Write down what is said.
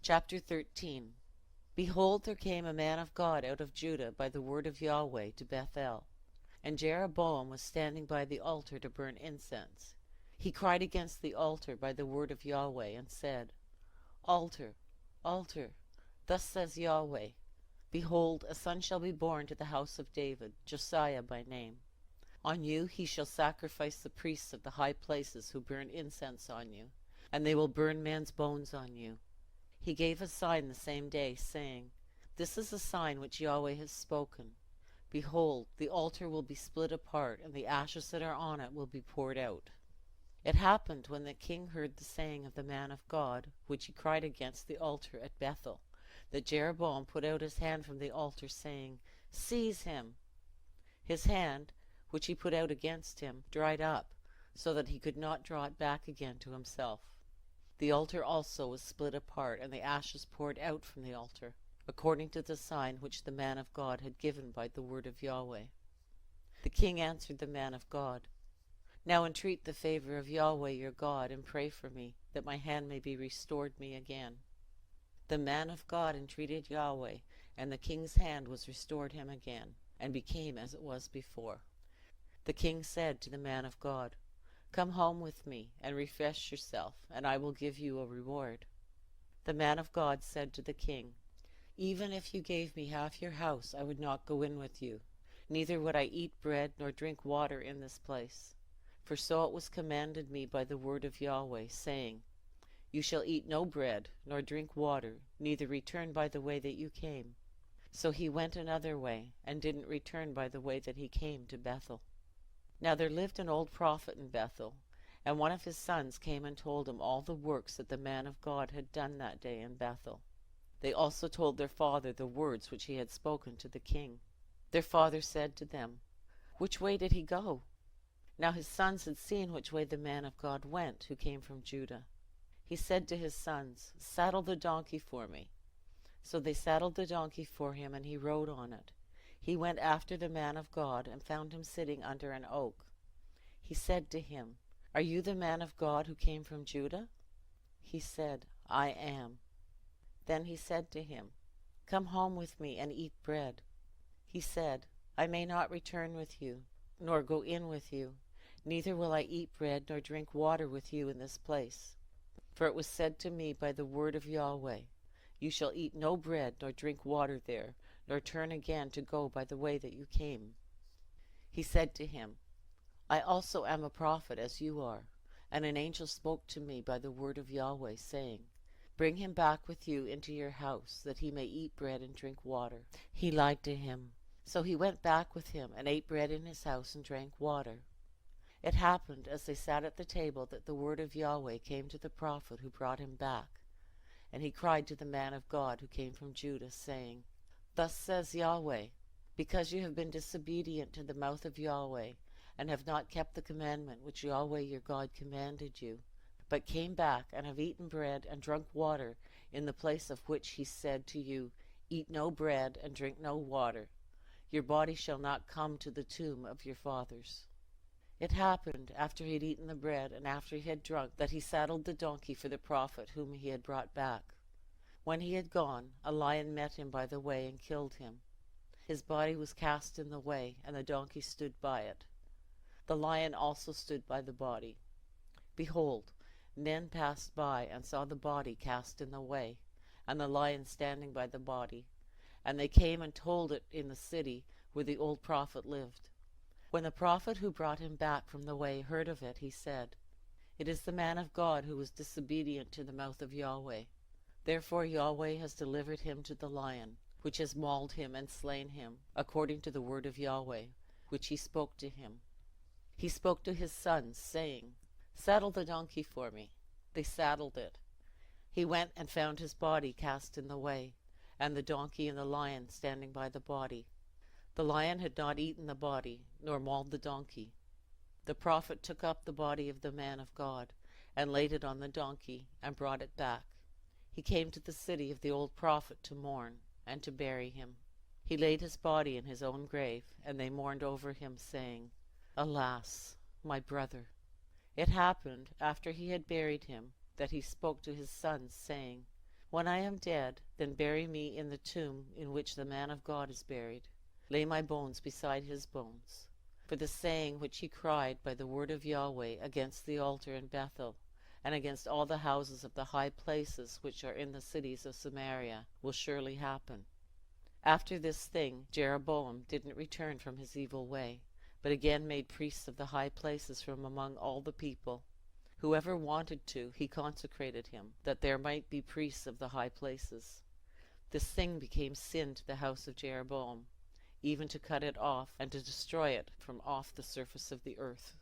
Chapter 13. Behold, there came a man of God out of Judah by the word of Yahweh to Bethel, and Jeroboam was standing by the altar to burn incense. He cried against the altar by the word of Yahweh, and said, Altar, altar, thus says Yahweh, behold, a son shall be born to the house of David, Josiah by name. On you he shall sacrifice the priests of the high places who burn incense on you, and they will burn men's bones on you. He gave a sign the same day, saying, This is a sign which Yahweh has spoken. Behold, the altar will be split apart, and the ashes that are on it will be poured out. It happened, when the king heard the saying of the man of God, which he cried against the altar at Bethel, that Jeroboam put out his hand from the altar, saying, Seize him! His hand, which he put out against him, dried up, so that he could not draw it back again to himself. The altar also was split apart, and the ashes poured out from the altar, according to the sign which the man of God had given by the word of Yahweh. The king answered the man of God, Now entreat the favor of Yahweh your God, and pray for me, that my hand may be restored me again. The man of God entreated Yahweh, and the king's hand was restored him again, and became as it was before. The king said to the man of God, Come home with me, and refresh yourself, and I will give you a reward. The man of God said to the king, Even if you gave me half your house, I would not go in with you, neither would I eat bread nor drink water in this place. For so it was commanded me by the word of Yahweh, saying, You shall eat no bread, nor drink water, neither return by the way that you came. So he went another way, and didn't return by the way that he came to Bethel. Now there lived an old prophet in Bethel, and one of his sons came and told him all the works that the man of God had done that day in Bethel. They also told their father the words which he had spoken to the king. Their father said to them, Which way did he go? Now his sons had seen which way the man of God went, who came from Judah. He said to his sons, Saddle the donkey for me. So they saddled the donkey for him, and he rode on it. He went after the man of God, and found him sitting under an oak. He said to him, Are you the man of God who came from Judah? He said, I am. Then he said to him, Come home with me and eat bread. He said, I may not return with you, nor go in with you, neither will I eat bread nor drink water with you in this place. For it was said to me by the word of Yahweh, You shall eat no bread nor drink water there, nor turn again to go by the way that you came. He said to him, I also am a prophet as you are, and an angel spoke to me by the word of Yahweh, saying, Bring him back with you into your house, that he may eat bread and drink water. He lied to him. So he went back with him, and ate bread in his house, and drank water. It happened, as they sat at the table, that the word of Yahweh came to the prophet who brought him back. And he cried to the man of God who came from Judah, saying, Thus says Yahweh, because you have been disobedient to the mouth of Yahweh, and have not kept the commandment which Yahweh your God commanded you, but came back and have eaten bread and drunk water in the place of which he said to you, Eat no bread and drink no water, your body shall not come to the tomb of your fathers. It happened, after he had eaten the bread and after he had drunk, that he saddled the donkey for the prophet whom he had brought back. When he had gone, a lion met him by the way and killed him. His body was cast in the way, and the donkey stood by it. The lion also stood by the body. Behold, men passed by and saw the body cast in the way, and the lion standing by the body. And they came and told it in the city where the old prophet lived. When the prophet who brought him back from the way heard of it, he said, It is the man of God who was disobedient to the mouth of Yahweh. Therefore Yahweh has delivered him to the lion, which has mauled him and slain him, according to the word of Yahweh, which he spoke to him. He spoke to his sons, saying, Saddle the donkey for me. They saddled it. He went and found his body cast in the way, and the donkey and the lion standing by the body. The lion had not eaten the body, nor mauled the donkey. The prophet took up the body of the man of God, and laid it on the donkey, and brought it back. He came to the city of the old prophet to mourn, and to bury him. He laid his body in his own grave, and they mourned over him, saying, Alas, my brother! It happened, after he had buried him, that he spoke to his sons, saying, When I am dead, then bury me in the tomb in which the man of God is buried. Lay my bones beside his bones. For the saying which he cried by the word of Yahweh against the altar in Bethel, and against all the houses of the high places which are in the cities of Samaria, will surely happen." After this thing Jeroboam didn't return from his evil way, but again made priests of the high places from among all the people. Whoever wanted to, he consecrated him, that there might be priests of the high places. This thing became sin to the house of Jeroboam, even to cut it off, and to destroy it from off the surface of the earth.